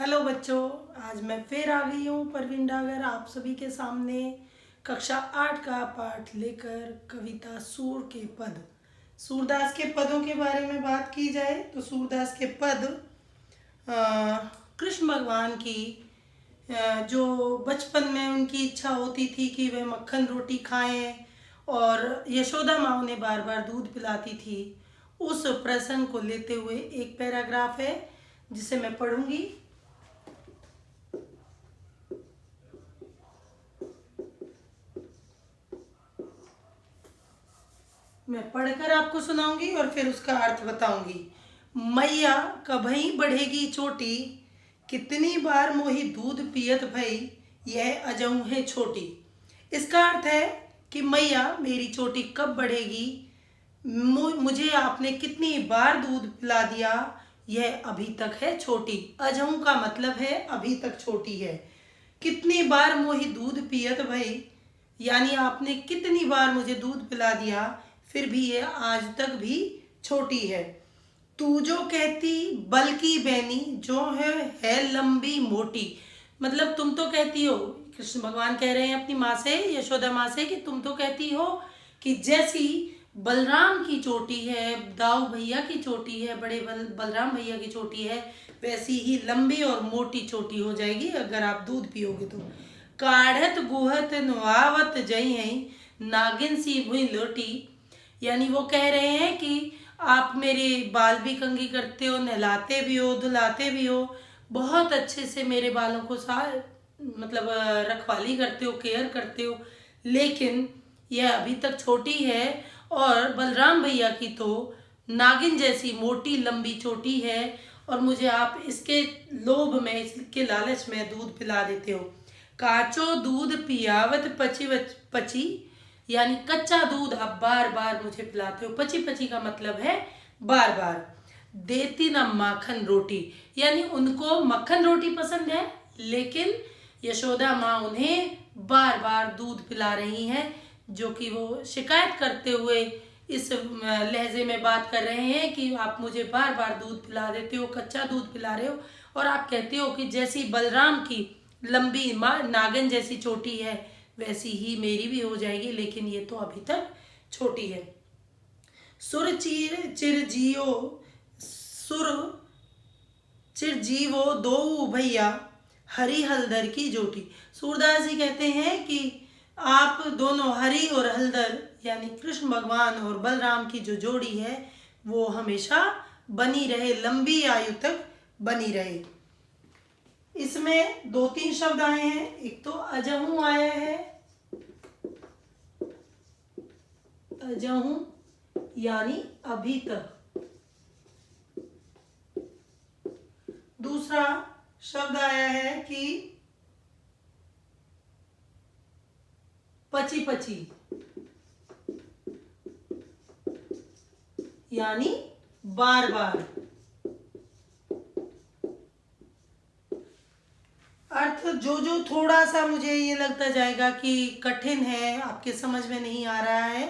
Hello बच्चों, आज मैं फिर आ गई हूँ परवीन डागर आप सभी के सामने कक्षा 8 का पाठ लेकर। कविता सूर के पद। सूरदास के पदों के बारे में बात की जाए तो सूरदास के पद कृष्ण भगवान की जो बचपन में उनकी इच्छा होती थी कि वे मक्खन रोटी खाएं और यशोदा माँ उन्हें बार बार दूध पिलाती थी, उस प्रसंग को लेते हुए एक पैराग्राफ है जिसे मैं पढ़ूंगी। मैं पढ़कर आपको सुनाऊंगी और फिर उसका अर्थ बताऊंगी। मैया कभई बढ़ेगी चोटी, कितनी बार मोही दूध पियत भई, यह अजऊ है छोटी। इसका अर्थ है कि मैया मेरी चोटी कब बढ़ेगी, मुझे आपने कितनी बार दूध पिला दिया, यह अभी तक है छोटी। अजऊ का मतलब है अभी तक छोटी है। कितनी बार मोही दूध पियत भई, यानी आपने कितनी बार मुझे दूध पिला दिया, फिर भी ये आज तक भी छोटी है। तू जो कहती बल्कि बैनी, जो है लंबी मोटी। मतलब तुम तो कहती हो, कृष्ण भगवान कह रहे हैं अपनी माँ से, यशोदा माँ से, कि तुम तो कहती हो कि जैसी बलराम की चोटी है, दाऊ भैया की चोटी है, बड़े बलराम भैया की चोटी है, वैसी ही लंबी और मोटी चोटी हो जाएगी अगर आप दूध पियोगे तो। काढ़त गुहत नुआवत जई, नागिन सी भुई लोटी। यानी वो कह रहे हैं कि आप मेरे बाल भी कंघी करते हो, नहलाते भी हो, धुलाते भी हो, बहुत अच्छे से मेरे बालों को मतलब रखवाली करते हो, केयर करते हो, लेकिन यह अभी तक छोटी है और बलराम भैया की तो नागिन जैसी मोटी लंबी चोटी है, और मुझे आप इसके लोभ में, इसके लालच में दूध पिला देते हो। काचो दूध पियावत पची पची, यानी कच्चा दूध आप बार बार मुझे पिलाते हो। पची पची का मतलब है बार बार। देती ना माखन रोटी, यानी उनको मक्खन रोटी पसंद है, लेकिन यशोदा माँ उन्हें बार बार दूध पिला रही हैं, जो कि वो शिकायत करते हुए इस लहजे में बात कर रहे हैं कि आप मुझे बार बार दूध पिला देते हो, कच्चा दूध पिला रहे हो, और आप कहते हो कि जैसी बलराम की लंबी नागिन जैसी चोटी है वैसी ही मेरी भी हो जाएगी, लेकिन ये तो अभी तक छोटी है। सुर चिर जियो, सुर चिर जीवो दो भैया, हरी हलदर की जोटी। सूरदास जी कहते हैं कि आप दोनों हरि और हलदर, यानी कृष्ण भगवान और बलराम की जो जोड़ी है वो हमेशा बनी रहे, लंबी आयु तक बनी रहे। इसमें 2-3 शब्द आए हैं। एक तो अजहू आया है, अजहू यानी अभी तक। दूसरा शब्द आया है कि पची पची, यानी बार बार। अर्थ जो थोड़ा सा मुझे ये लगता जाएगा कि कठिन है, आपके समझ में नहीं आ रहा है,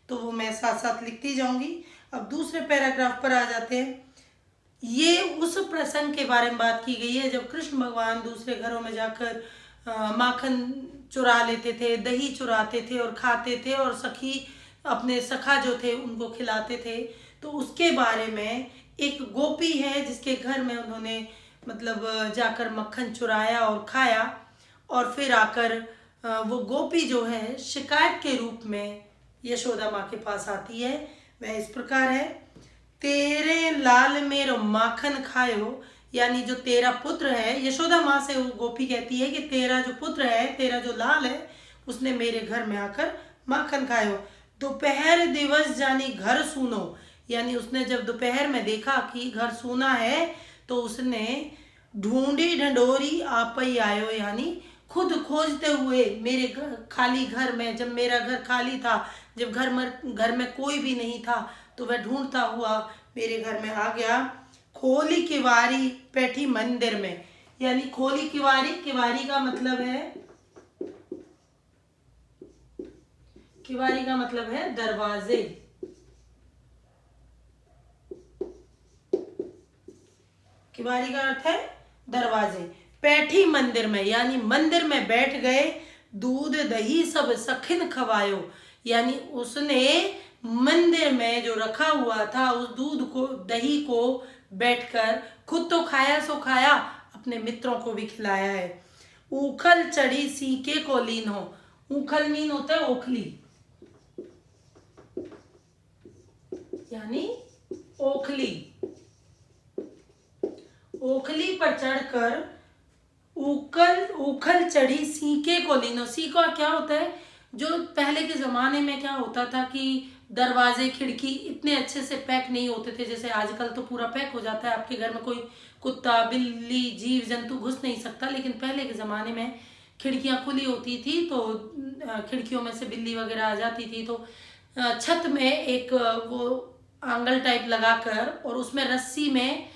तो वो मैं साथ साथ लिखती जाऊंगी। अब दूसरे पैराग्राफ पर आ जाते हैं। ये उस प्रसंग के बारे में बात की गई है जब कृष्ण भगवान दूसरे घरों में जाकर माखन चुरा लेते थे, दही चुराते थे और खाते थे, और सखी अपने सखा जो थे उनको खिलाते थे। तो उसके बारे में एक गोपी है जिसके घर में उन्होंने मतलब जाकर मक्खन चुराया और खाया, और फिर आकर वो गोपी जो है शिकायत के रूप में यशोदा माँ के पास आती है। वह इस प्रकार है। तेरे लाल मेरो माखन खायो, यानी जो तेरा पुत्र है, यशोदा माँ से वो गोपी कहती है कि तेरा जो पुत्र है, तेरा जो लाल है, उसने मेरे घर में आकर माखन खायो। दोपहर दिवस जानी घर सुनो, यानी उसने जब दोपहर में देखा कि घर सूना है तो उसने ढूंढी ढंडोरी आप ही आयो, यानी खुद खोजते हुए मेरे खाली घर में, जब मेरा घर खाली था, जब घर में कोई भी नहीं था, तो वह ढूंढता हुआ मेरे घर में आ गया। खोली किवारी बैठी मंदिर में, यानी खोली किवारी, किवारी का मतलब है, किवारी का मतलब है दरवाजे। किवारी का अर्थ है दरवाजे। बैठी मंदिर में यानी मंदिर में बैठ गए, दूध दही सब सखिन खवायो, यानी उसने मंदिर में जो रखा हुआ था उस दूध को दही को बैठकर खुद तो खाया सो खाया, अपने मित्रों को भी खिलाया है। उखल चढ़ी सीके को लीन हो, उखल मीन होता है ओखली, यानी ओखली, ओखली पर चढ़कर उखल चढ़ी सीके को लीनो। सीका क्या होता है, जो पहले के जमाने में क्या होता था कि दरवाजे खिड़की इतने अच्छे से पैक नहीं होते थे, जैसे आजकल तो पूरा पैक हो जाता है, आपके घर में कोई कुत्ता बिल्ली जीव जंतु घुस नहीं सकता, लेकिन पहले के ज़माने में खिड़कियां खुली होती थी तो खिड़कियों में से बिल्ली वगैरह आ जाती थी, तो छत में एक वो आंगल टाइप लगाकर और उसमें रस्सी में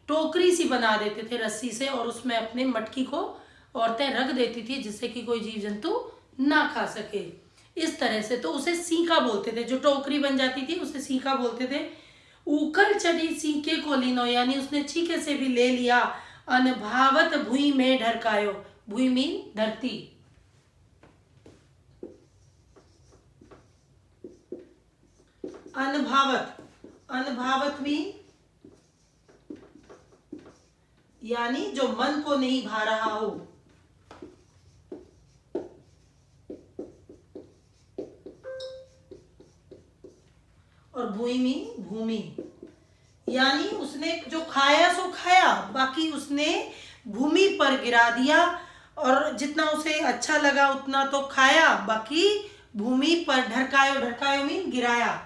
टोकरी सी बना देते थे रस्सी से, और उसमें अपने मटकी को औरतें रख देती थी जिससे कि कोई जीव जंतु ना खा सके। इस तरह से तो उसे सीका बोलते थे, जो टोकरी बन जाती थी उसे सीका बोलते थे। उखल चढ़ी सीके को लीनो, यानी उसने छीके से भी ले लिया। अनभावत भुई में ढरकायो, भुई मीन धरती, अनभावत, अनभावत मीन यानी जो मन को नहीं भा रहा हो। और भूमि में भूमि, यानी उसने जो खाया सो खाया, बाकी उसने भूमि पर गिरा दिया, और जितना उसे अच्छा लगा उतना तो खाया, बाकी भूमि पर ढरकायो, ढरकायो मीन गिराया।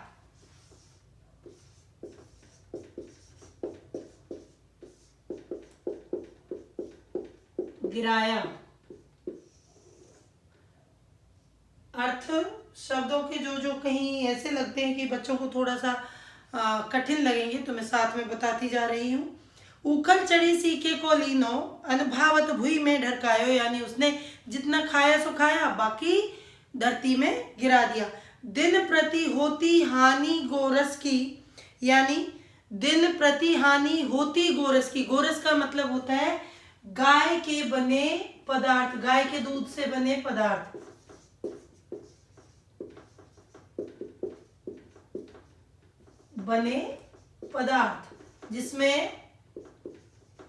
गिराया। अर्थ शब्दों के जो जो कहीं ऐसे लगते हैं कि बच्चों को थोड़ा सा कठिन लगेंगे, तो मैं साथ में बताती जा रही हूँ। उखल चढ़ी सीके को लीनो, अनभावत भुई में ढरकायो, यानी उसने जितना खाया सो खाया, बाकी धरती में गिरा दिया। दिन प्रति होती हानि गोरस की, यानी दिन प्रति हानि होती गोरस की। गोरस का मतलब होता है गाय के बने पदार्थ, गाय के दूध से बने पदार्थ। बने पदार्थ जिसमें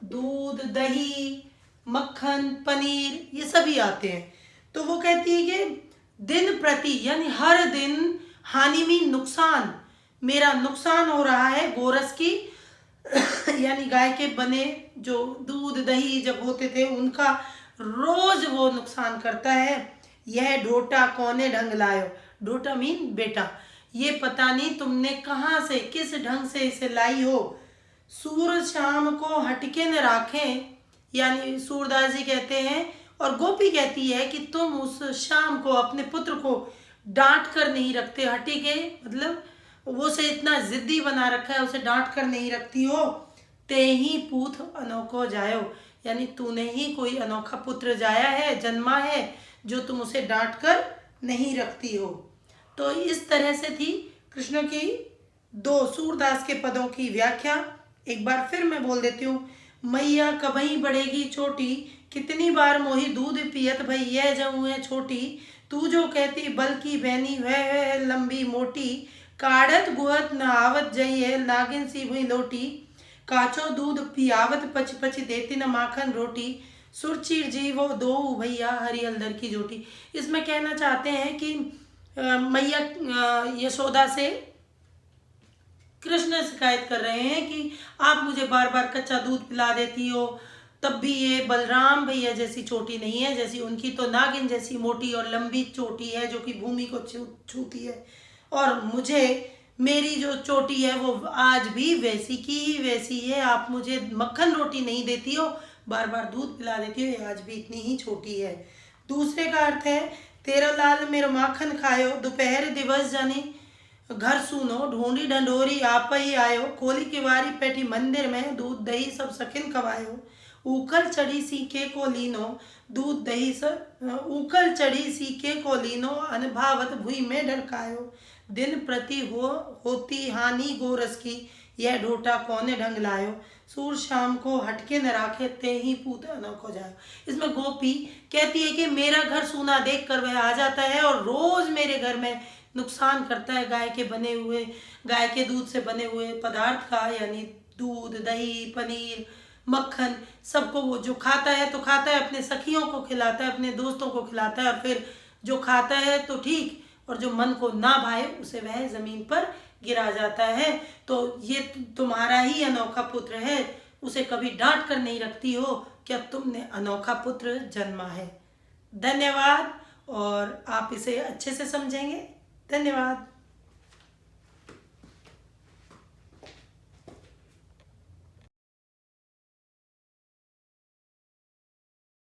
दूध दही मक्खन पनीर ये सभी आते हैं। तो वो कहती है कि दिन प्रति यानी हर दिन, हानि में नुकसान, मेरा नुकसान हो रहा है गोरस की यानी गाय के बने जो दूध दही जब होते थे उनका रोज वो नुकसान करता है। यह ढोटा कौने ढंग लायो, ढोटा मीन बेटा, ये पता नहीं तुमने कहाँ से किस ढंग से इसे लाई हो। सूर शाम को हटके न राखें, यानी सूरदास जी कहते हैं और गोपी कहती है कि तुम उस शाम को अपने पुत्र को डांट कर नहीं रखते। हटके मतलब वो उसे इतना जिद्दी बना रखा है, उसे डांट कर नहीं रखती हो। ते ही पूथ अनोखो जायो, यानी तूने ही कोई अनोखा पुत्र जाया है, जन्मा है, जो तुम उसे डांट कर नहीं रखती हो। तो इस तरह से थी कृष्ण की दो सूरदास के पदों की व्याख्या। एक बार फिर मैं बोल देती हूँ। मैया कबही बढ़ेगी चोटी, कितनी बार मोही दूध पियत भई यह जऊ है छोटी। तू जो कहती बल्कि बहनी वह लंबी मोटी, काढ़त गुहत नहावत जई है नागिन सी हुई लोटी। काचो दूध पियावत पच पच देती न माखन रोटी, सुरचीर जीवो दो भैया हरि हलदर की जोटी। इसमें कहना चाहते हैं कि मैया यशोदा से कृष्ण शिकायत कर रहे हैं कि आप मुझे बार बार कच्चा दूध पिला देती हो, तब भी ये बलराम भैया जैसी चोटी नहीं है, जैसी उनकी तो नागिन जैसी मोटी और लंबी चोटी है जो कि भूमि को छूती है, और मुझे मेरी जो चोटी है वो आज भी वैसी की ही वैसी है। आप मुझे मक्खन रोटी नहीं देती हो, बार बार दूध पिला देती हो, ये आज भी इतनी ही छोटी है। दूसरे का अर्थ है तेरा लाल मेरो माखन खायो, दोपहर दिवस जाने घर सुनो, ढूंढी ढंढोरी आप ही आयो, खोली किवारी पैठी मंदिर में, दूध दही सब सखिन खवायो। उखल चढ़ी सीके को लीनो, दूध दही सब उखल चढ़ी सीके को लीनो, अनभावत भुई में ढरकायो। दिन प्रति होती हानि गोरस की, यह ढोटा कौने ढंग लायो। सूर शाम को हटके न राखे, ते ही पूत अनोखो जाए। इसमें गोपी कहती है कि मेरा घर सूना देख कर वह आ जाता है और रोज मेरे घर में नुकसान करता है गाय के दूध से बने हुए पदार्थ का, यानी दूध, दही, पनीर, मक्खन, सबको वो जो खाता है तो खाता है, अपने सखियों को खिलाता है, अपने दोस्तों को खिलाता है, और फिर जो खाता है तो ठीक, और जो मन को ना भाए उसे वह जमीन पर गिरा जाता है। तो ये तुम्हारा ही अनोखा पुत्र है, उसे कभी डांट कर नहीं रखती हो, क्या तुमने अनोखा पुत्र जन्मा है। धन्यवाद, और आप इसे अच्छे से समझेंगे। धन्यवाद।